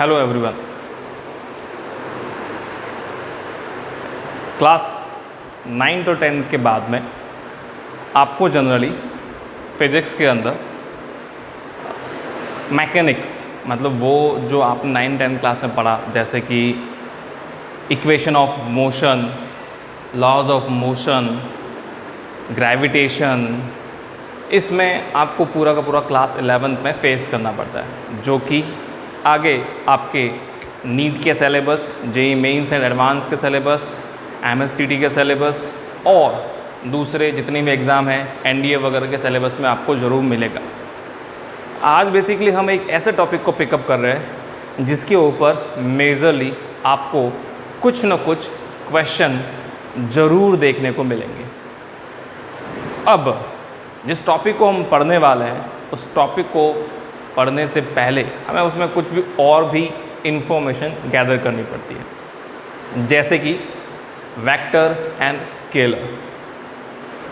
Hello everyone. Class 9 to 10 के बाद में आपको जनरली फिज़िक्स के अंदर मैकेनिक्स मतलब वो जो आपने 9-10 क्लास में पढ़ा, जैसे कि equation of motion, laws of motion, gravitation, इसमें आपको पूरा का पूरा क्लास 11th में फेस करना पड़ता है, जो कि आगे आपके नीट के syllabus, JEE mains and advance के सिलेबस, एमएसटीटी के सिलेबस और दूसरे जितने भी एग्ज़ाम हैं एनडीए वगैरह के सिलेबस में आपको ज़रूर मिलेगा। आज बेसिकली हम एक ऐसे टॉपिक को पिकअप कर रहे हैं जिसके ऊपर मेजरली आपको कुछ न कुछ क्वेश्चन ज़रूर देखने को मिलेंगे। अब जिस टॉपिक को हम पढ़ने वाले हैं उस टॉपिक को पढ़ने से पहले हमें उसमें कुछ भी और भी इंफॉर्मेशन गैदर करनी पड़ती है, जैसे कि वेक्टर एंड स्केलर।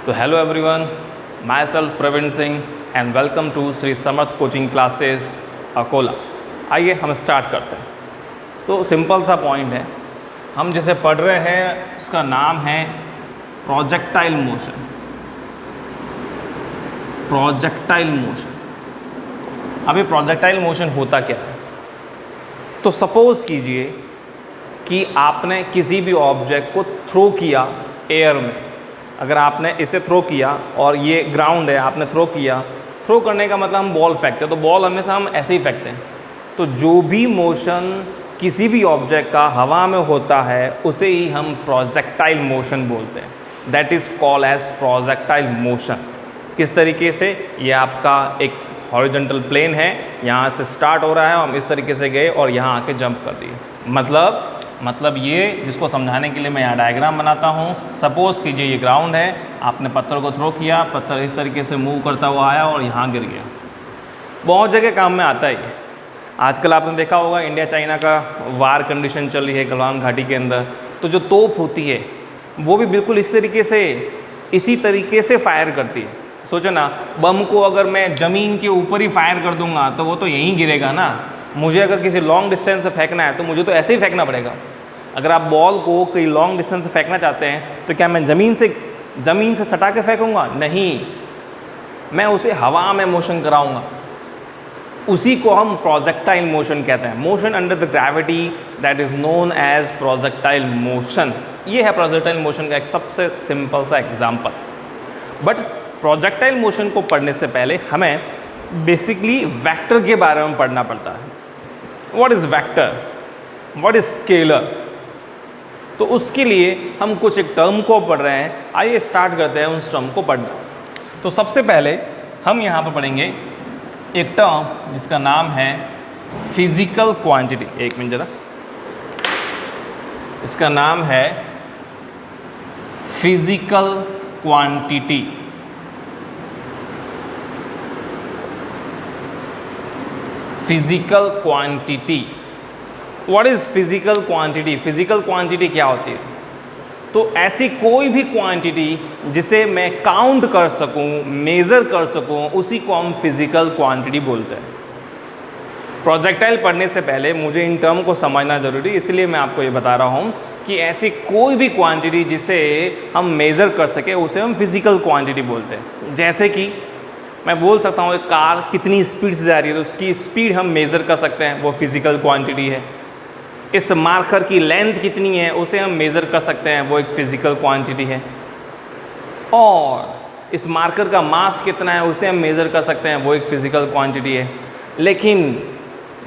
तो hello everyone, myself Praveen Singh and welcome to Shri Samarth coaching classes Akola. आइए हम स्टार्ट करते हैं। तो सिंपल सा पॉइंट है, हम जिसे पढ़ रहे हैं उसका नाम है प्रोजेक्टाइल मोशन। Projectile motion. अभी प्रोजेक्टाइल मोशन होता क्या है? तो सपोज़ कीजिए कि आपने किसी भी ऑब्जेक्ट को थ्रो किया एयर में। अगर आपने इसे थ्रो किया और ये ग्राउंड है, आपने थ्रो किया, थ्रो करने का मतलब हम बॉल फेंकते हैं, तो बॉल हमेशा हम ऐसे ही फेंकते हैं। तो जो भी मोशन किसी भी ऑब्जेक्ट का हवा में होता है उसे ही हम प्रोजेक्टाइल मोशन बोलते हैं। That is called as projectile motion. किस तरीके से? ये आपका एक हॉरिजॉन्टल प्लेन है, यहाँ से स्टार्ट हो रहा है, हम इस तरीके से गए और यहाँ आके जंप कर दिए। मतलब ये जिसको समझाने के लिए मैं यहाँ डायग्राम बनाता हूँ। सपोज़ कीजिए ये ग्राउंड है, आपने पत्थर को थ्रो किया, पत्थर इस तरीके से मूव करता हुआ आया और यहाँ गिर गया। बहुत जगह काम में आता है ये। आजकल आपने देखा होगा इंडिया चाइना का वार कंडीशन चल रही है गलवान घाटी के अंदर, तो जो तोप होती है वो भी बिल्कुल इसी तरीके से फायर करती है। सोचो ना, बम को अगर मैं ज़मीन के ऊपर ही फायर कर दूंगा तो वो तो यहीं गिरेगा ना। मुझे अगर किसी लॉन्ग डिस्टेंस से फेंकना है तो मुझे तो ऐसे ही फेंकना पड़ेगा। अगर आप बॉल को कहीं लॉन्ग डिस्टेंस से फेंकना चाहते हैं तो क्या मैं ज़मीन से सटा के फेंकूँगा? नहीं, मैं उसे हवा में मोशन कराऊँगा। उसी को हम प्रोजेक्टाइल मोशन कहते हैं। Motion under the gravity, that is known as projectile motion. ये है प्रोजेक्टाइल मोशन का एक सबसे सिंपल सा एग्जाम्पल। बट प्रोजेक्टाइल मोशन को पढ़ने से पहले हमें बेसिकली वेक्टर के बारे में पढ़ना पड़ता है। What is vector? What is scalar? तो उसके लिए हम कुछ एक टर्म को पढ़ रहे हैं। आइए स्टार्ट करते हैं उस टर्म को पढ़ना। तो सबसे पहले हम यहाँ पर पढ़ेंगे एक टर्म जिसका नाम है फिजिकल क्वांटिटी। एक मिनट जरा, इसका नाम है physical quantity. Physical quantity. What is physical quantity? Physical quantity क्या होती है? तो ऐसी कोई भी क्वांटिटी जिसे मैं काउंट कर सकूं, मेज़र कर सकूं, उसी को हम फिजिकल क्वांटिटी बोलते हैं। प्रोजेक्टाइल पढ़ने से पहले मुझे इन टर्म को समझना ज़रूरी, इसलिए मैं आपको ये बता रहा हूँ कि ऐसी कोई भी क्वांटिटी जिसे हम मेज़र कर सके उसे हम फिजिकल क्वांटिटी बोलते हैं। जैसे कि मैं बोल सकता हूँ एक कार कितनी स्पीड से जा रही है, तो उसकी स्पीड हम मेज़र कर सकते हैं, वो फिजिकल क्वांटिटी है। इस मार्कर की लेंथ कितनी है उसे हम मेज़र कर सकते हैं, वो एक फिजिकल क्वांटिटी है। और इस मार्कर का मास कितना है उसे हम मेज़र कर सकते हैं, वो एक फिजिकल क्वांटिटी है।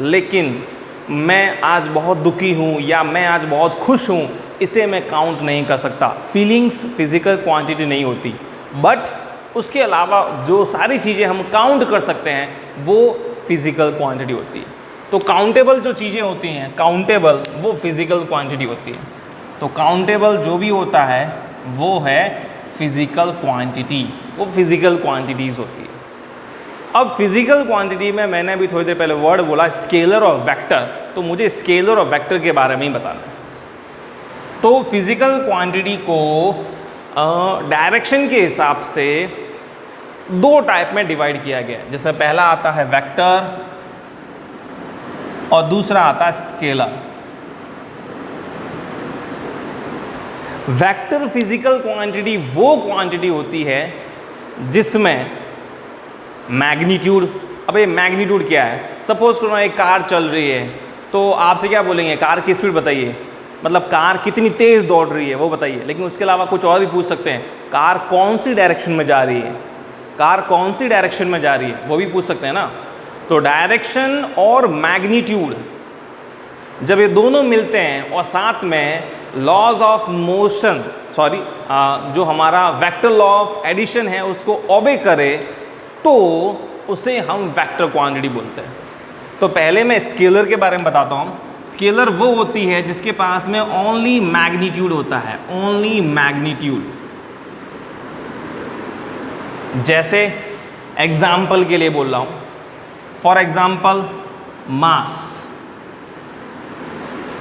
लेकिन मैं आज बहुत दुखी हूँ या मैं आज बहुत खुश हूँ, इसे मैं काउंट नहीं कर सकता। फीलिंग्स फिजिकल क्वांटिटी नहीं होती, बट उसके अलावा जो सारी चीज़ें हम काउंट कर सकते हैं वो फिजिकल क्वांटिटी होती है। तो काउंटेबल जो चीज़ें होती हैं, काउंटेबल, वो फिजिकल क्वांटिटी होती है। तो काउंटेबल जो भी होता है वो है फिजिकल क्वांटिटी, वो फिजिकल क्वांटिटीज़ होती है। अब फिजिकल क्वांटिटी में मैंने अभी थोड़ी देर पहले वर्ड बोला स्केलर और वेक्टर, तो मुझे स्केलर और वेक्टर के बारे में ही बताना है। तो फिजिकल क्वांटिटी को डायरेक्शन के हिसाब से दो टाइप में डिवाइड किया गया है। जैसे पहला आता है वेक्टर और दूसरा आता है स्केलर। वेक्टर फिजिकल क्वांटिटी वो क्वांटिटी होती है जिसमें मैग्नीट्यूड, अब ये मैग्नीट्यूड क्या है? सपोज करो एक कार चल रही है, तो आपसे क्या बोलेंगे, कार की स्पीड बताइए, मतलब कार कितनी तेज़ दौड़ रही है वो बताइए। लेकिन उसके अलावा कुछ और भी पूछ सकते हैं, कार कौन सी डायरेक्शन में जा रही है, कार कौन सी डायरेक्शन में जा रही है, वो भी पूछ सकते हैं ना। तो डायरेक्शन और मैग्नीट्यूड जब ये दोनों मिलते हैं और साथ में लॉज ऑफ मोशन, सॉरी जो हमारा वेक्टर लॉ ऑफ एडिशन है उसको ओबे करे, तो उसे हम वेक्टर क्वांटिटी बोलते हैं। तो पहले मैं स्केलर के बारे में बताता हूँ। स्केलर वो होती है जिसके पास में ओनली मैग्नीट्यूड होता है, ओनली मैग्नीट्यूड। जैसे एग्जाम्पल के लिए बोल रहा हूँ, for example mass,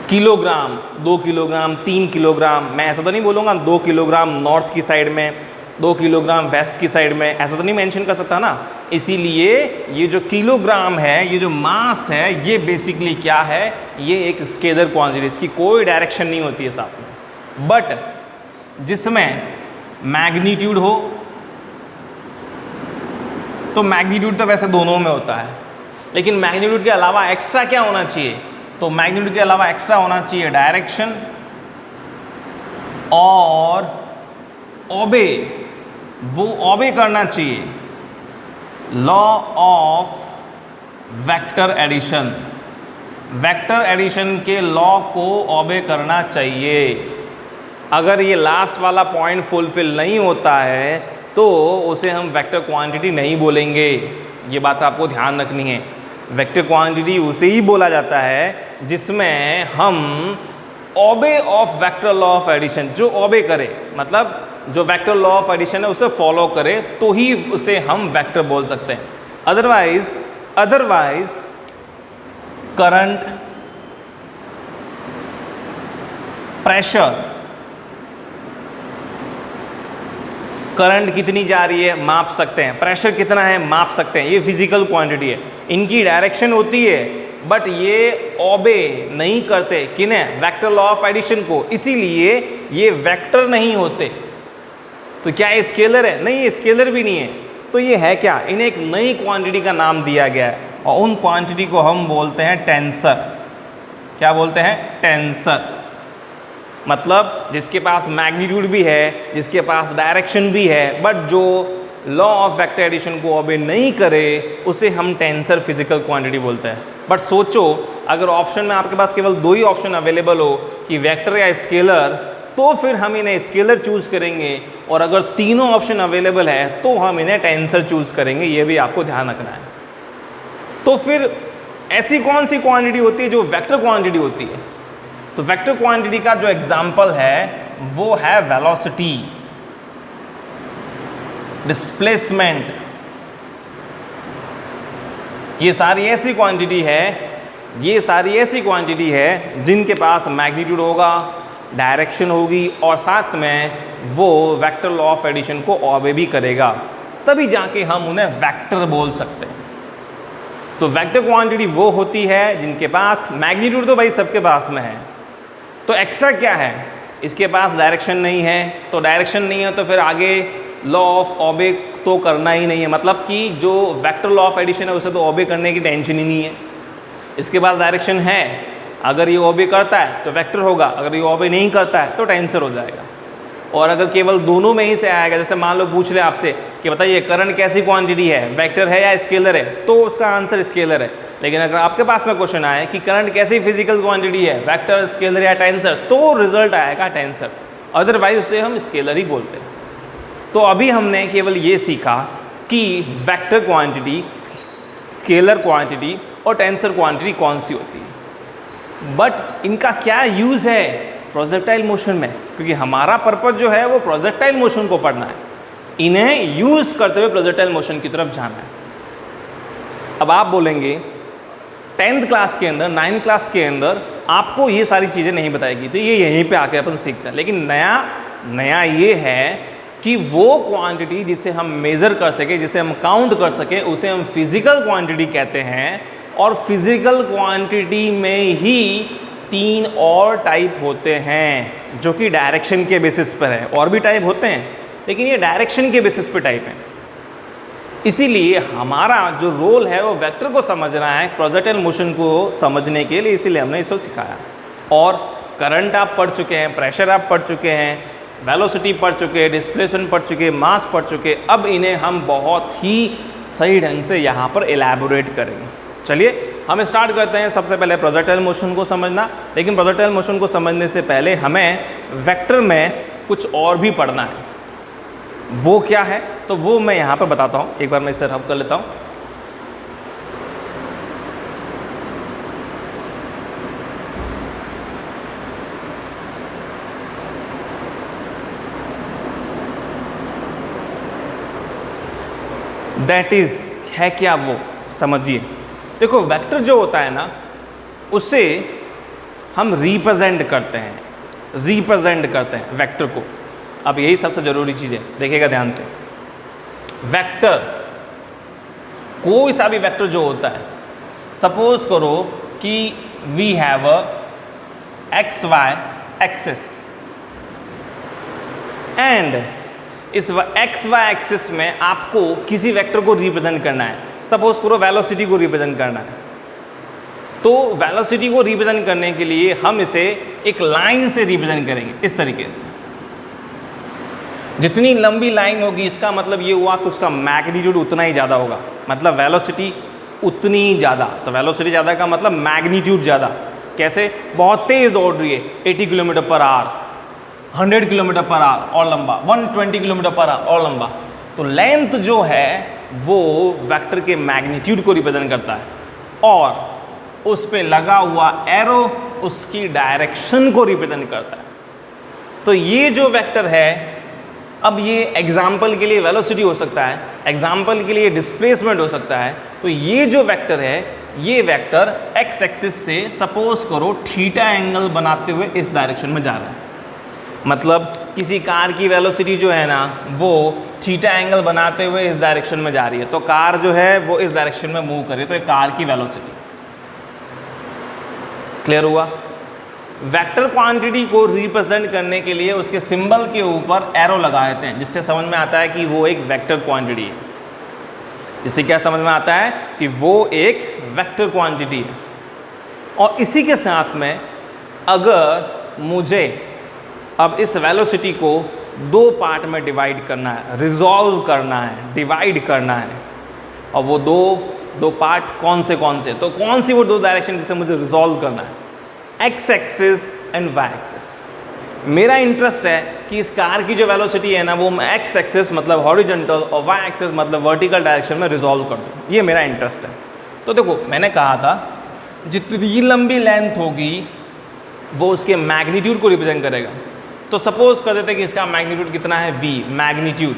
kilogram, 2 kilogram, 3 kilogram. मैं ऐसा तो नहीं बोलूँगा 2 किलोग्राम नॉर्थ की साइड में, 2 किलोग्राम वेस्ट की साइड में, ऐसा तो नहीं मेंशन कर सकता ना। इसीलिए ये जो किलोग्राम है, ये जो मास है, ये बेसिकली क्या है, ये एक स्केलर क्वांटिटी, इसकी कोई डायरेक्शन नहीं होती है साथ में। बट जिसमें मैग्नीट्यूड हो, तो मैग्नीट्यूड तो वैसे दोनों में होता है, लेकिन मैग्नीट्यूड के अलावा एक्स्ट्रा क्या होना चाहिए? तो मैग्नीट्यूड के अलावा एक्स्ट्रा होना चाहिए डायरेक्शन और ओबे, वो ओबे करना चाहिए law of vector addition, vector addition के लॉ को ओबे करना चाहिए। अगर ये लास्ट वाला पॉइंट फुलफिल नहीं होता है तो उसे हम वेक्टर क्वांटिटी नहीं बोलेंगे। ये बात आपको ध्यान रखनी है। वेक्टर क्वांटिटी उसे ही बोला जाता है जिसमें हम obey of vector law of addition, जो ओबे करे, मतलब जो वेक्टर लॉ ऑफ एडिशन है उसे फॉलो करे, तो ही उसे हम वेक्टर बोल सकते हैं। अदरवाइज करंट, प्रेशर, करंट कितनी जा रही है माप सकते हैं, प्रेशर कितना है माप सकते हैं, ये फिजिकल क्वांटिटी है। इनकी डायरेक्शन होती है, बट ये ओबे नहीं करते किन्हें? वेक्टर लॉ ऑफ एडिशन को, इसीलिए ये वेक्टर नहीं होते। तो क्या ये स्केलर है? नहीं, ये स्केलर भी नहीं है। तो ये है क्या? इन्हें एक नई क्वांटिटी का नाम दिया गया है और उन क्वांटिटी को हम बोलते हैं टेंसर। क्या बोलते हैं? टेंसर। मतलब जिसके पास मैग्नीट्यूड भी है, जिसके पास डायरेक्शन भी है, बट जो लॉ ऑफ वेक्टर एडिशन को ओबे नहीं करे, उसे हम टेंसर फिजिकल क्वांटिटी बोलते हैं। बट सोचो, अगर ऑप्शन में आपके पास केवल 2 ही ऑप्शन अवेलेबल हो कि वेक्टर या स्केलर, तो फिर हम इन्हें स्केलर चूज़ करेंगे, और अगर तीनों ऑप्शन अवेलेबल है तो हम इन्हें टेंसर चूज़ करेंगे। ये भी आपको ध्यान रखना है। तो फिर ऐसी कौन सी क्वांटिटी होती है जो वेक्टर क्वांटिटी होती है? तो वेक्टर क्वांटिटी का जो एग्जाम्पल है वो है वेलोसिटी, डिस्प्लेसमेंट। ये सारी ऐसी क्वांटिटी है जिनके पास मैग्नीट्यूड होगा, डायरेक्शन होगी, और साथ में वो वेक्टर लॉ ऑफ एडिशन को ओबे भी करेगा, तभी जाके हम उन्हें वेक्टर बोल सकते हैं। तो वेक्टर क्वांटिटी वो होती है जिनके पास मैग्नीट्यूड, तो भाई सबके पास में है, तो एक्स्ट्रा क्या है? इसके पास डायरेक्शन नहीं है, तो डायरेक्शन नहीं है तो फिर आगे लॉ ऑफ ओबे तो करना ही नहीं है। मतलब कि जो वेक्टर लॉ ऑफ एडिशन है उसे तो ओबे करने की टेंशन ही नहीं है। इसके पास डायरेक्शन है, अगर ये ओबे करता है तो वेक्टर होगा, अगर ये ओबे नहीं करता है तो टेंसर हो जाएगा। और अगर केवल दोनों में ही से आएगा, जैसे मान लो पूछ रहे आपसे कि बताइए करंट कैसी क्वांटिटी है, वेक्टर है या स्केलर है, तो उसका आंसर स्केलर है। लेकिन अगर आपके पास में क्वेश्चन आए कि करंट कैसी फिजिकल क्वांटिटी है, वेक्टर, स्केलर या टेंसर, तो रिजल्ट आएगा टेंसर, अदरवाइज उसे हम स्केलर ही बोलते हैं। तो अभी हमने केवल ये सीखा कि वेक्टर क्वांटिटी, स्केलर क्वांटिटी और टेंसर क्वांटिटी कौन सी होती है, बट इनका क्या यूज़ है प्रोजेक्टाइल मोशन में, क्योंकि हमारा पर्पज़ जो है वो प्रोजेक्टाइल मोशन को पढ़ना है, इन्हें यूज़ करते हुए प्रोजेक्टाइल मोशन की तरफ जाना है। अब आप बोलेंगे 10th क्लास के अंदर, 9th क्लास के अंदर आपको ये सारी चीज़ें नहीं बताई गई, तो ये यहीं पे आके अपन सीखते हैं। लेकिन नया ये है कि वो क्वांटिटी जिसे हम मेज़र कर सके, जिसे हम काउंट कर सके, उसे हम फिज़िकल क्वांटिटी कहते हैं। और फिजिकल क्वांटिटी में ही 3 और टाइप होते हैं जो कि डायरेक्शन के बेसिस पर है। और भी टाइप होते हैं लेकिन ये डायरेक्शन के बेसिस पर टाइप हैं। इसीलिए हमारा जो रोल है वो वेक्टर को समझना है, प्रोजेक्टाइल मोशन को समझने के लिए, इसीलिए हमने इसको सिखाया। और करंट आप पढ़ चुके हैं, प्रेशर आप पढ़ चुके हैं, वेलोसिटी पढ़ चुके हैं, डिस्प्लेसमेंट पढ़ चुके हैं, मास पढ़ चुके हैं। अब इन्हें हम बहुत ही सही ढंग से यहाँ पर एलैबोरेट करेंगे। चलिए हम स्टार्ट करते हैं। सबसे पहले प्रोजेक्टाइल मोशन को समझना, लेकिन प्रोजेक्टाइल मोशन को समझने से पहले हमें वेक्टर में कुछ और भी पढ़ना है। वो क्या है तो वो मैं यहाँ पर बताता हूँ। एक बार मैं इसे रब कर लेता हूँ। दैट इज है क्या वो समझिए। देखो वेक्टर जो होता है ना उसे हम रिप्रेजेंट करते हैं वेक्टर को। अब यही सबसे ज़रूरी चीज़ है, देखिएगा ध्यान से। वेक्टर, कोई सा भी वेक्टर जो होता है, सपोज करो कि we have a X Y axis and इस एक्स वाई एक्सिस में आपको किसी वेक्टर को रिप्रेजेंट करना है। सपोज करो वेलोसिटी को रिप्रेजेंट करना है, तो वेलोसिटी को रिप्रेजेंट करने के लिए हम इसे एक लाइन से रिप्रेजेंट करेंगे इस तरीके से। जितनी लंबी लाइन होगी इसका मतलब ये हुआ कि उसका मैग्नीट्यूड उतना ही ज़्यादा होगा, मतलब वेलोसिटी उतनी ही ज़्यादा। तो वेलोसिटी ज़्यादा का मतलब मैग्नीट्यूड ज़्यादा। कैसे? बहुत तेज़ दौड़ रही है, 80 kilometre per hour, 100 kilometre per hour और लंबा, 120 किलोमीटर पर आवर और लंबा। तो लेंथ जो है वो वेक्टर के मैग्नीट्यूड को रिप्रेजेंट करता है और उस पे लगा हुआ एरो उसकी डायरेक्शन को रिप्रेजेंट करता है। तो ये जो वेक्टर है, अब ये एग्जाम्पल के लिए वेलोसिटी हो सकता है, एग्जाम्पल के लिए डिस्प्लेसमेंट हो सकता है। तो ये जो वेक्टर है, ये वेक्टर एक्स एक्सिस से सपोज करो थीटा एंगल बनाते हुए इस डायरेक्शन में जा रहा है। मतलब किसी कार की वेलोसिटी जो है ना वो थीटा एंगल बनाते हुए इस डायरेक्शन में जा रही है, तो कार जो है वो इस डायरेक्शन में मूव करे, तो ये कार की वेलोसिटी। क्लियर हुआ? वेक्टर क्वांटिटी को रिप्रेजेंट करने के लिए उसके सिंबल के ऊपर एरो लगा देते हैं, जिससे समझ में आता है कि वो एक वेक्टर क्वांटिटी है। जिससे क्या समझ में आता है कि वो एक वेक्टर क्वांटिटी है। और इसी के साथ में अगर मुझे अब इस वेलोसिटी को 2 पार्ट में डिवाइड करना है, रिजॉल्व करना है, डिवाइड करना है, और वो दो पार्ट कौन से तो कौन सी वो 2 डायरेक्शन जिसे मुझे रिजॉल्व करना है? X axis and Y axis. मेरा इंटरेस्ट है कि इस कार की जो वेलोसिटी है ना वो मैं एक्स एक्सिस मतलब हॉरिजॉन्टल और वाई एक्सिस मतलब वर्टिकल डायरेक्शन में रिजॉल्व कर दूँ। ये मेरा इंटरेस्ट है। तो देखो मैंने कहा था जितनी लंबी लेंथ होगी वो उसके मैग्नीट्यूड को रिप्रेजेंट करेगा। तो सपोज कर देते कि इसका मैग्नीट्यूड कितना है, v मैग्नीट्यूड,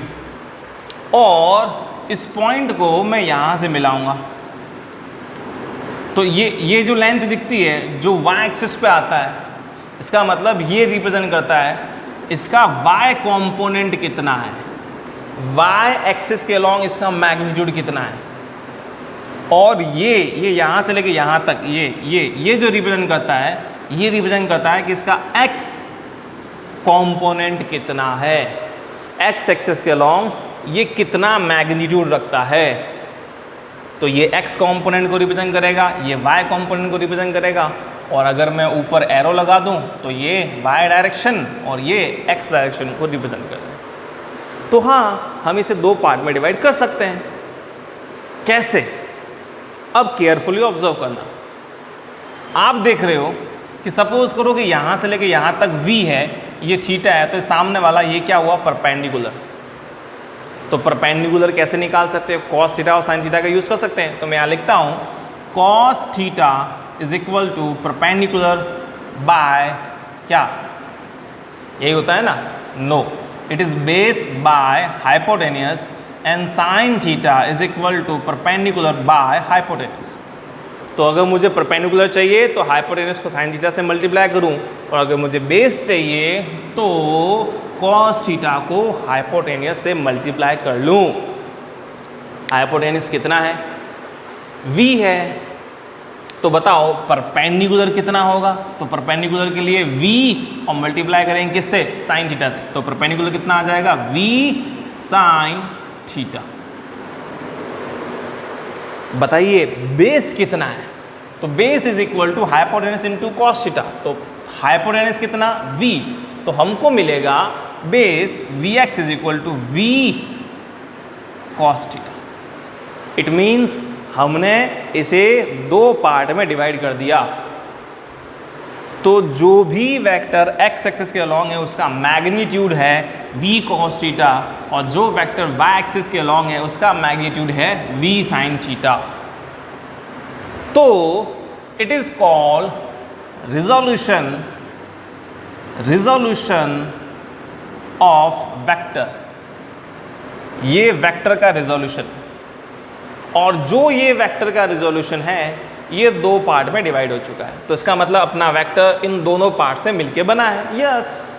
और इस पॉइंट को मैं यहाँ से मिलाऊंगा। तो ये जो लेंथ दिखती है जो y एक्सिस पे आता है, इसका मतलब ये रिप्रेजेंट करता है इसका y कंपोनेंट कितना है, y एक्सिस के अलॉन्ग इसका मैग्नीट्यूड कितना है। और ये यहाँ से लेके यहाँ तक ये जो रिप्रेजेंट करता है, ये रिप्रेजेंट करता है कि इसका x कंपोनेंट कितना है, x एक्सिस के अलॉन्ग ये कितना मैग्नीट्यूड रखता है। तो ये x कंपोनेंट को रिप्रेजेंट करेगा, ये y कंपोनेंट को रिप्रेजेंट करेगा। और अगर मैं ऊपर एरो लगा दूं तो ये y डायरेक्शन और ये x डायरेक्शन को रिप्रेजेंट करेगा। तो हाँ, हम इसे 2 पार्ट में डिवाइड कर सकते हैं। कैसे? अब केयरफुली ऑब्जर्व करना। आप देख रहे हो कि सपोज करो कि यहाँ से लेके यहाँ तक v है, ये थीटा है, तो सामने वाला ये क्या हुआ, परपेंडिकुलर। तो परपेंडिकुलर कैसे निकाल सकते हैं? कॉस थीटा और साइन थीटा का यूज़ कर सकते हैं। तो मैं यहाँ लिखता हूँ cos theta is equal to perpendicular by क्या, यही होता है ना? No, it is base by hypotenuse and sine theta is equal to perpendicular by hypotenuse. तो अगर मुझे परपेंडिकुलर चाहिए तो हाइपोटेनस को साइन थीटा से मल्टीप्लाई करूं, और अगर मुझे बेस चाहिए तो कॉस थीटा को हाइपोटेनियस से मल्टीप्लाई कर लूं। हाइपोटेनस कितना है? v है, तो बताओ परपेंडिकुलर कितना होगा? तो परपेंडिकुलर के लिए v और मल्टीप्लाई करेंगे किससे? साइन थीटा से। तो परपेंडिकुलर कितना आ जाएगा? v sine theta. बताइए बेस कितना है? तो base is equal to hypotenuse into cos theta. तो हाइपोटेनस कितना? v। तो हमको मिलेगा base vx is equal to v cos theta. It means हमने इसे दो पार्ट में डिवाइड कर दिया। तो जो भी वेक्टर x एक्सिस के अलॉन्ग है उसका मैग्नीट्यूड है v cos थीटा, और जो वेक्टर y एक्सिस के अलॉन्ग है उसका मैग्नीट्यूड है v sin थीटा। तो it is called resolution of vector. ये वेक्टर का रिजोल्यूशन, और जो ये वेक्टर का रिजोल्यूशन है ये दो पार्ट में डिवाइड हो चुका है। तो इसका मतलब अपना वेक्टर इन दोनों पार्ट से मिलके बना है। यस,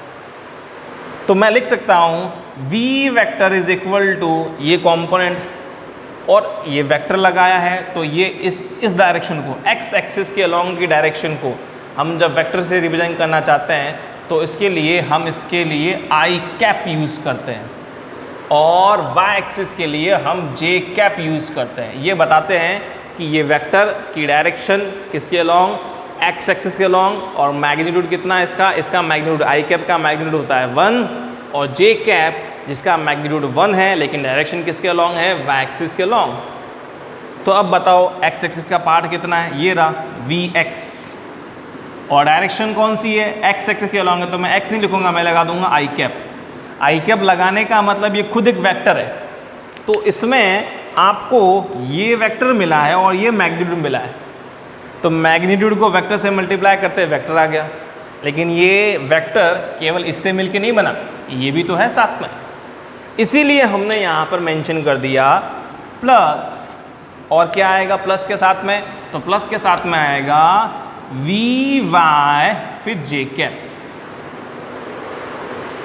तो मैं लिख सकता हूँ v vector is equal to ये कंपोनेंट, और ये वेक्टर लगाया है तो ये इस डायरेक्शन को, x एक्सिस के अलॉन्ग की डायरेक्शन को हम जब वेक्टर से रिप्रेजेंट करना चाहते हैं तो इसके लिए हम इसके लिए आई कैप यूज़ करते हैं, और y एक्सिस के लिए हम j कैप यूज़ करते हैं। ये बताते हैं कि ये वेक्टर की डायरेक्शन किसके अलॉन्ग? x एक्सिस के अलॉन्ग, और मैग्नीट्यूड कितना है इसका मैग्नीट्यूड आई कैप का मैग्नीट्यूड होता है 1, और j कैप जिसका मैग्नीट्यूड 1 है लेकिन डायरेक्शन किसके अलॉन्ग है? y एक्सिस के अलॉन्ग। तो अब बताओ x एक्सिस का पार्ट कितना है? ये रहा vx, और डायरेक्शन कौन सी है? x एक्सिस के अलॉन्ग है, तो मैं x नहीं लिखूंगा, मैं लगा दूंगा आई कैप। आई कैप लगाने का मतलब ये खुद एक वेक्टर है, तो इसमें आपको ये वेक्टर मिला है और ये मैग्नीट्यूड मिला है, तो मैग्नीट्यूड को वेक्टर से मल्टीप्लाई करते वेक्टर आ गया। लेकिन ये वेक्टर केवल इससे मिलके नहीं बना, ये भी तो है साथ में, इसीलिए हमने यहाँ पर मेंशन कर दिया प्लस। और क्या आएगा प्लस के साथ में? तो प्लस के साथ में आएगा वी वाई फिर जे कैप।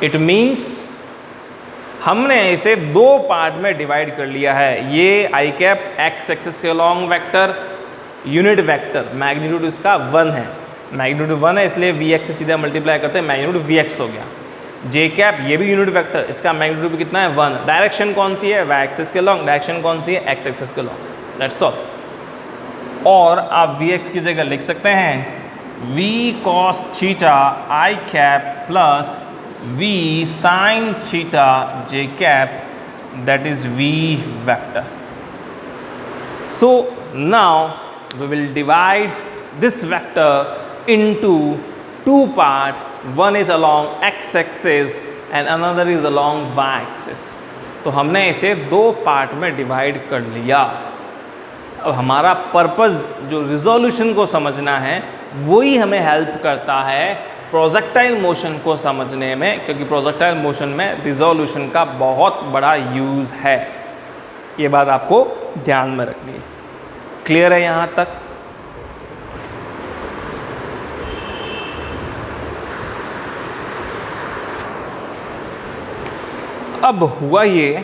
इट मीन्स हमने इसे दो पार्ट में डिवाइड कर लिया है। ये आई कैप एक्स एक्सिस के along vector, unit vector, magnitude इसका 1 है, मैग्नीट्यूड 1 है इसलिए वी एक्स से सीधा मल्टीप्लाई करते हैं, मैग्नीट्यूड वी एक्स हो गया। जे कैप ये भी यूनिट वेक्टर, इसका मैग्नीट्यूड कितना है? 1। डायरेक्शन कौन सी है? वाई एक्सिस के अलॉन्ग। डायरेक्शन कौन सी है? एक्स एक्सिस के अलॉन्ग। That's all. और आप वी एक्स की जगह लिख सकते हैं V cos theta I cap plus v sin theta j cap, that is v vector. So now we will divide this vector into two parts. One is along x axis and another is along y axis. तो हमने इसे दो part में divide कर लिया। अब हमारा purpose जो रिजोल्यूशन को समझना है वही हमें हेल्प करता है प्रोजेक्टाइल मोशन को समझने में, क्योंकि प्रोजेक्टाइल मोशन में रिजोल्यूशन का बहुत बड़ा यूज़ है। ये बात आपको ध्यान में रखनी है। क्लियर है यहाँ तक? अब हुआ ये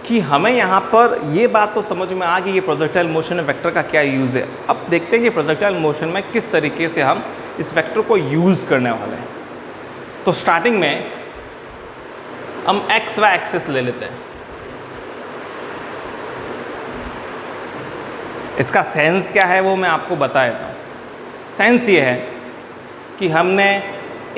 कि हमें यहाँ पर ये बात तो समझ में आ गई कि प्रोजेक्टाइल मोशन में वेक्टर का क्या यूज़ है। अब देखते हैं कि प्रोजेक्टाइल मोशन में किस तरीके से हम इस वेक्टर को यूज़ करने वाले हैं। तो स्टार्टिंग में हम एक्स वाई एक्सिस ले लेते हैं। इसका सेंस क्या है वो मैं आपको बता देता हूँ। सेंस ये है कि हमने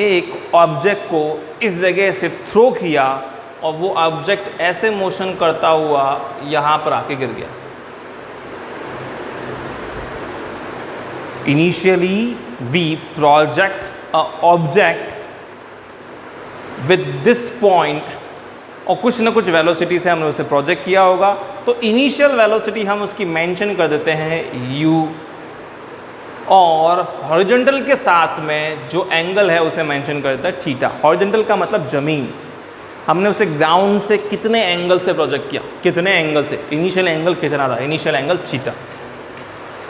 एक ऑब्जेक्ट को इस जगह से थ्रो किया और वो ऑब्जेक्ट ऐसे मोशन करता हुआ यहाँ पर आके गिर गया। Initially we project a object with this point, और कुछ ना कुछ वेलोसिटी से हमने उसे प्रोजेक्ट किया होगा, तो इनिशियल वेलोसिटी हम उसकी मेंशन कर देते हैं u, और हॉरिजॉन्टल के साथ में जो एंगल है उसे मेंशन कर देता है थीटा। हॉरिजॉन्टल का मतलब ज़मीन। हमने उसे ग्राउंड से कितने एंगल से प्रोजेक्ट किया, कितने एंगल से, इनिशियल एंगल कितना था? Initial angle theta.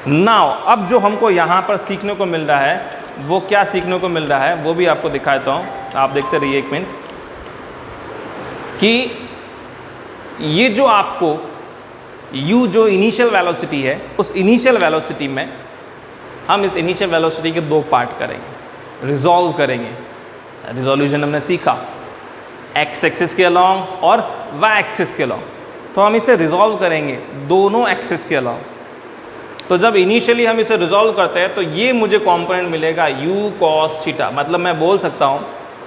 नाउ अब जो हमको यहाँ पर सीखने को मिल रहा है वो क्या सीखने को मिल रहा है वो भी आपको दिखाता हूँ, आप देखते रहिए एक मिनट। कि ये जो आपको u जो इनिशियल वेलोसिटी है, उस इनिशियल वेलोसिटी में हम इस इनिशियल वेलोसिटी के दो पार्ट करेंगे, रिजॉल्व करेंगे। रिजोल्यूशन हमने सीखा एक्स एक्सिस के अलॉन्ग और वाई एक्सिस के अलॉन्ग, तो हम इसे रिजॉल्व करेंगे दोनों एक्सिस के अलॉन्ग। तो जब इनिशियली हम इसे रिजॉल्व करते हैं तो ये मुझे कंपोनेंट मिलेगा u cos थीटा। मतलब मैं बोल सकता हूँ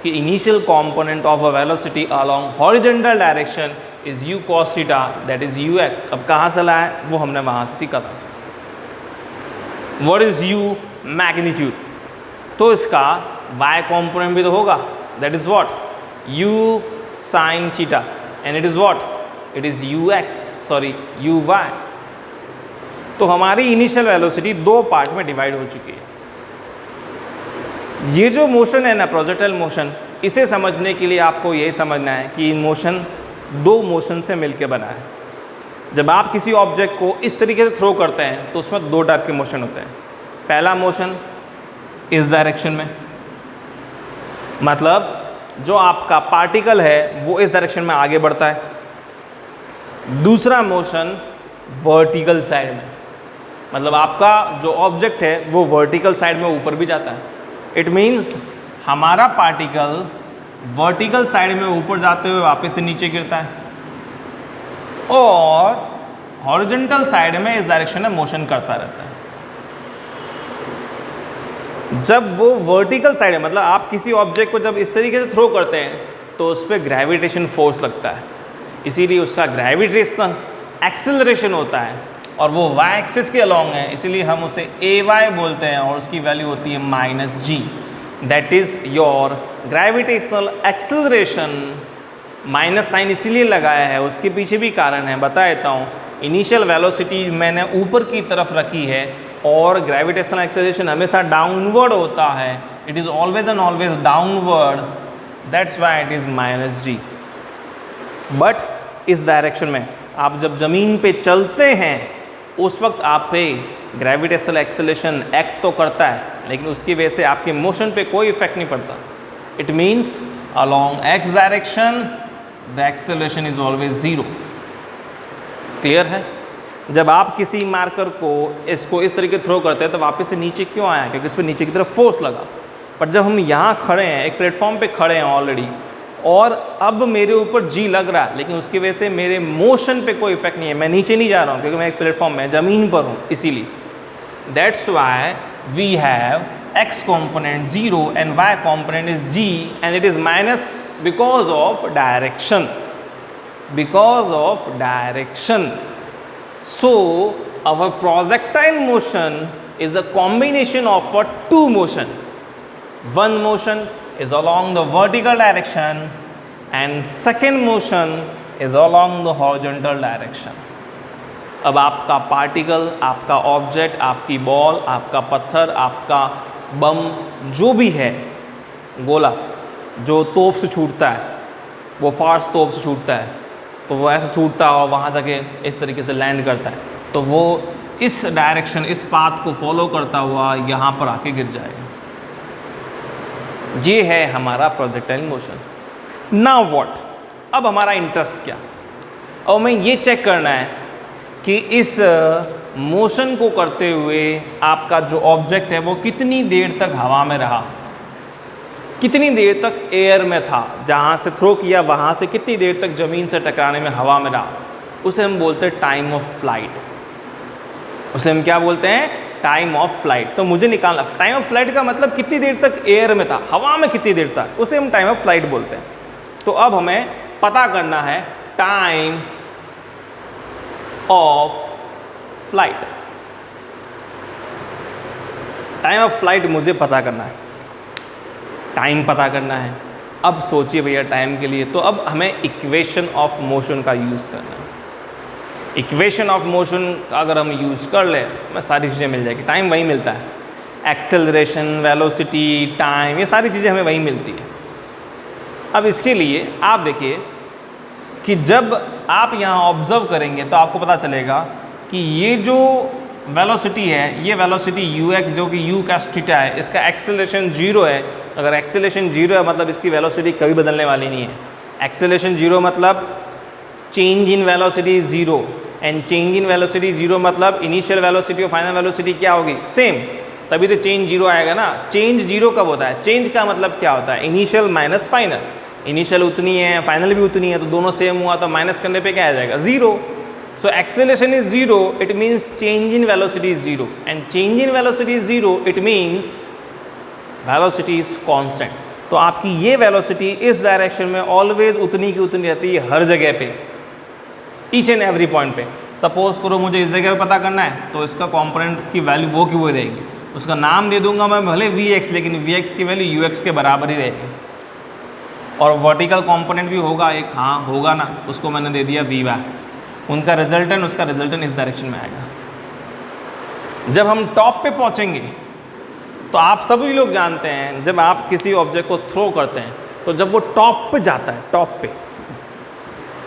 कि initial component of a velocity along horizontal direction is u cos theta, that is ux। अब कहाँ से लाया वो हमने वहाँ से सीखा था। व्हाट इज u मैग्नीट्यूड, तो इसका y कंपोनेंट भी तो होगा, that is what u sin theta, and it is what, it is uy। तो हमारी इनिशियल वेलोसिटी दो पार्ट में डिवाइड हो चुकी है। ये जो मोशन है ना प्रोजेक्टाइल मोशन, इसे समझने के लिए आपको ये समझना है कि मोशन दो मोशन से मिलकर बना है। जब आप किसी ऑब्जेक्ट को इस तरीके से थ्रो करते हैं तो उसमें दो टाइप के मोशन होते हैं। पहला मोशन इस डायरेक्शन में, मतलब जो आपका पार्टिकल है वो इस डायरेक्शन में आगे बढ़ता है। दूसरा मोशन वर्टिकल साइड में, मतलब आपका जो ऑब्जेक्ट है वो वर्टिकल साइड में ऊपर भी जाता है। इट मीन्स हमारा पार्टिकल वर्टिकल साइड में ऊपर जाते हुए वापस से नीचे गिरता है और हॉरिजॉन्टल साइड में इस डायरेक्शन में मोशन करता रहता है। जब वो वर्टिकल साइड है, मतलब आप किसी ऑब्जेक्ट को जब इस तरीके से थ्रो करते हैं तो उस पर ग्रेविटेशन फोर्स लगता है, इसीलिए उसका ग्रेविटेशनल एक्सेलरेशन होता है और वो y एक्सिस के अलॉन्ग है, इसीलिए हम उसे ay बोलते हैं और उसकी वैल्यू होती है -g। That is your gravitational acceleration. Minus sign इसीलिए लगाया है, उसके पीछे भी कारण है, बता देता हूँ। इनिशियल वेलोसिटी मैंने ऊपर की तरफ रखी है और ग्रेविटेशनल एक्सेलरेशन हमेशा डाउनवर्ड होता है, it is always and always downward, that's why it is -g। But इस डायरेक्शन में आप जब ज़मीन पे चलते हैं उस वक्त आप पे ग्रेविटेशनल एक्सेलरेशन एक्ट तो करता है, लेकिन उसकी वजह से आपके मोशन पे कोई इफेक्ट नहीं पड़ता। It means along x direction the acceleration is always zero. Clear है? जब आप किसी मार्कर को इसको इस तरीके थ्रो करते हैं तो वापस से नीचे क्यों आया? क्योंकि इस पर नीचे की तरफ फोर्स लगा। पर जब हम यहाँ खड़े हैं, एक प्लेटफॉर्म पे खड़े हैं ऑलरेडी, और अब मेरे ऊपर जी लग रहा है, लेकिन उसकी वजह से मेरे मोशन पे कोई इफेक्ट नहीं है, मैं नीचे नहीं जा रहा हूँ क्योंकि मैं एक प्लेटफॉर्म में ज़मीन पर हूँ। इसीलिए that's why we have x component 0 and y component is g and it is minus because of direction, because of direction. So our projectile motion is a combination of two motion. One motion is along the vertical direction and second motion is along the horizontal direction. अब आपका particle, आपका object, आपकी ball, आपका पत्थर, आपका बम, जो भी है, गोला जो तोप से छूटता है, वो फास्ट तोप से छूटता है, तो वो ऐसे छूटता है और वहाँ जाके इस तरीके से लैंड करता है, तो वो इस डायरेक्शन, इस पाथ को फॉलो करता हुआ यहाँ पर आके गिर जाएगा। ये है हमारा प्रोजेक्टाइल मोशन। Now what? अब हमारा इंटरेस्ट क्या? और मैं ये चेक करना है कि इस मोशन को करते हुए आपका जो ऑब्जेक्ट है वो कितनी देर तक हवा में रहा, कितनी देर तक एयर में था, जहाँ से थ्रो किया वहाँ से कितनी देर तक ज़मीन से टकराने में हवा में रहा, उसे हम बोलते हैं टाइम ऑफ फ्लाइट। उसे हम क्या बोलते हैं? Time of flight. तो मुझे निकालना, टाइम ऑफ फ्लाइट का मतलब कितनी देर तक एयर में था, हवा में कितनी देर तक, उसे हम टाइम ऑफ फ्लाइट बोलते हैं। तो अब हमें पता करना है time of flight. Time of flight मुझे पता करना है, टाइम पता करना है। अब सोचिए भैया टाइम के लिए, तो अब हमें इक्वेशन ऑफ मोशन का यूज़ करना है। इक्वेशन ऑफ मोशन अगर हम यूज़ कर ले, मैं सारी चीज़ें मिल जाएगी। टाइम वही मिलता है, एक्सेलरेशन, वेलोसिटी, टाइम, ये सारी चीज़ें हमें वही मिलती है। अब इसके लिए आप देखिए कि जब आप यहाँ ऑब्ज़र्व करेंगे तो आपको पता चलेगा कि ये जो वेलोसिटी है, ये वेलोसिटी ux जो कि u cos थीटा है, इसका एक्सेलरेशन 0 है। अगर एक्सेलरेशन 0 है मतलब इसकी वेलोसिटी कभी बदलने वाली नहीं है। एक्सेलरेशन 0 मतलब change in velocity 0, and change in velocity 0 मतलब इनिशियल वेलोसिटी और फाइनल वेलोसिटी क्या होगी? सेम। तभी तो चेंज जीरो आएगा ना। चेंज जीरो कब होता है? चेंज का मतलब क्या होता है? Initial minus final. इनिशियल उतनी है, फाइनल भी उतनी है, तो दोनों सेम हुआ तो माइनस करने पे क्या आ जाएगा? Zero. So acceleration is zero, it means change in velocity is zero, and change in velocity is zero, it means velocity is constant. तो आपकी ये वेलोसिटी इस डायरेक्शन में ऑलवेज उतनी की उतनी रहती है हर जगह पे, ईच एंड एवरी पॉइंट पे। सपोज करो मुझे इस जगह पे पता करना है, तो इसका कॉम्पोनेंट की वैल्यू वो की वो रहेगी, उसका नाम दे दूंगा मैं भले Vx, लेकिन Vx की वैल्यू Ux के बराबर ही रहेगी। और वर्टिकल कंपोनेंट भी होगा एक, हाँ होगा ना, उसको मैंने दे दिया Vy। उनका रिजल्टेंट, उसका रिजल्टेंट इस डायरेक्शन में आएगा। जब हम टॉप पे पहुंचेंगे तो आप सभी लोग जानते हैं, जब आप किसी ऑब्जेक्ट को थ्रो करते हैं तो जब वो टॉप पे जाता है, टॉप पे,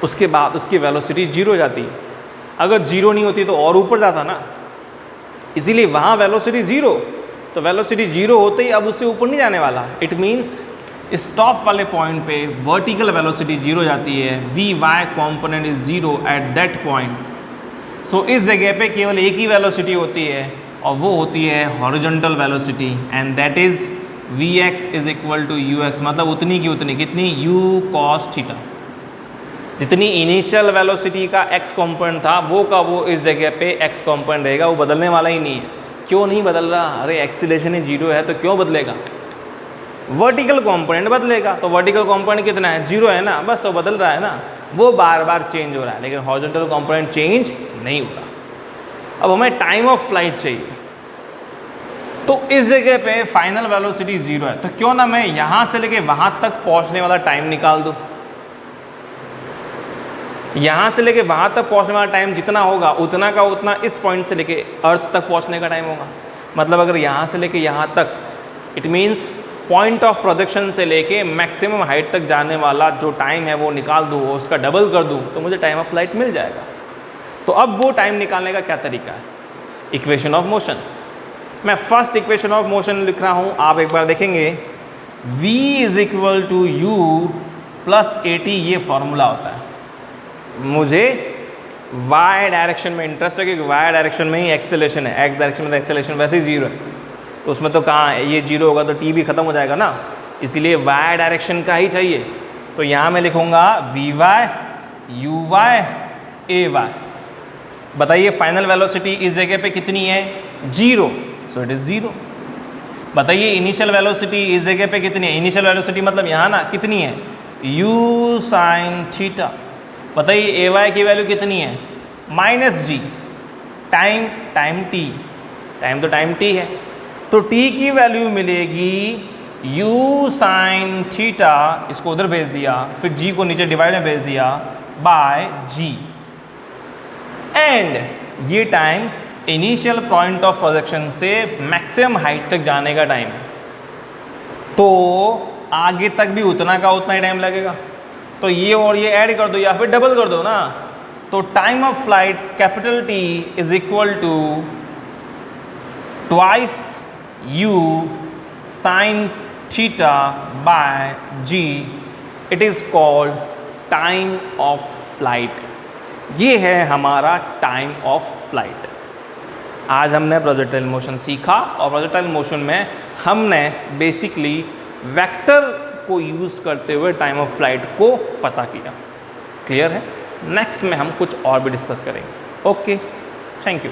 उसके बाद उसकी वेलोसिटी जीरो हो जाती है। अगर जीरो नहीं होती तो और ऊपर जाता ना, इसीलिए वहाँ वेलोसिटी जीरो। तो वेलोसिटी जीरो होते ही अब उससे ऊपर नहीं जाने वाला। इट मीन्स इस टॉप वाले पॉइंट पे वर्टिकल वेलोसिटी जीरो जाती है, V Y component is zero at that point. So इस जगह पे केवल एक ही वेलोसिटी होती है और वो होती है horizontal velocity, and that is Vx is equal to Ux, मतलब उतनी की उतनी, कितनी? U cos theta. जितनी इनिशियल वेलोसिटी का x कॉम्पोनेंट था वो का वो इस जगह पे x कॉम्पोनेंट रहेगा, वो बदलने वाला ही नहीं है। क्यों नहीं बदल रहा? अरे एक्सीलरेशन ही जीरो है तो क्यों बदलेगा? वर्टिकल कंपोनेंट बदलेगा। तो वर्टिकल कंपोनेंट कितना है? जीरो है ना, बस तो बदल रहा है ना, वो बार बार चेंज हो रहा है, लेकिन हॉरिजॉन्टल कंपोनेंट चेंज नहीं हो रहा। अब हमें टाइम ऑफ फ्लाइट चाहिए, तो इस जगह पे फाइनल वेलोसिटी जीरो है, तो क्यों ना मैं यहाँ से लेके वहाँ तक पहुँचने वाला टाइम निकाल दूँ। यहाँ से लेके वहाँ तक पहुँचने वाला टाइम जितना होगा उतना का उतना इस पॉइंट से लेके अर्थ तक पहुँचने का टाइम होगा। मतलब अगर यहाँ से लेके यहाँ तक, it means point of projection से लेके मैक्सिमम हाइट तक जाने वाला जो टाइम है वो निकाल दूँ, उसका डबल कर दूँ, तो मुझे टाइम ऑफ फ्लाइट मिल जाएगा। तो अब वो टाइम निकालने का क्या तरीका है? Equation of motion. मैं फर्स्ट इक्वेशन ऑफ मोशन लिख रहा हूँ, आप एक बार देखेंगे, v is equal to U plus AT, ये फॉर्मूला होता है। मुझे y डायरेक्शन में इंटरेस्ट है, क्योंकि y डायरेक्शन में ही एक्सेलरेशन है, x डायरेक्शन में तो एक्सेलरेशन वैसे ही जीरो है, तो उसमें तो कहाँ है, ये जीरो होगा तो t भी खत्म हो जाएगा ना, इसीलिए y डायरेक्शन का ही चाहिए। तो यहाँ मैं लिखूँगा Vy Uy Ay। बताइए फाइनल वेलोसिटी इस जगह पे कितनी है? Zero, so it is zero. बताइए इनिशियल वेलोसिटी इस जगह पे कितनी है? इनिशियल वेलोसिटी मतलब यहाँ ना कितनी है? u sin theta. बताइए Ay की वैल्यू कितनी है? -g। Time, time t, time तो टाइम t है, तो t की वैल्यू मिलेगी u sin थीटा, इसको उधर भेज दिया, फिर g को नीचे डिवाइड में भेज दिया, बाय g। एंड ये time initial point of projection से मैक्सिमम हाइट तक जाने का टाइम, तो आगे तक भी उतना का उतना ही टाइम लगेगा। तो ये और ये ऐड कर दो या फिर डबल कर दो ना, तो time of flight capital T is equal to twice u sin theta by g। It is called time of flight. ये है हमारा टाइम ऑफ फ्लाइट। आज हमने प्रोजेक्टाइल मोशन सीखा, और प्रोजेक्टाइल मोशन में हमने बेसिकली वेक्टर को यूज़ करते हुए टाइम ऑफ फ्लाइट को पता किया। क्लियर है? नेक्स्ट में हम कुछ और भी डिस्कस करेंगे। Okay, thank you.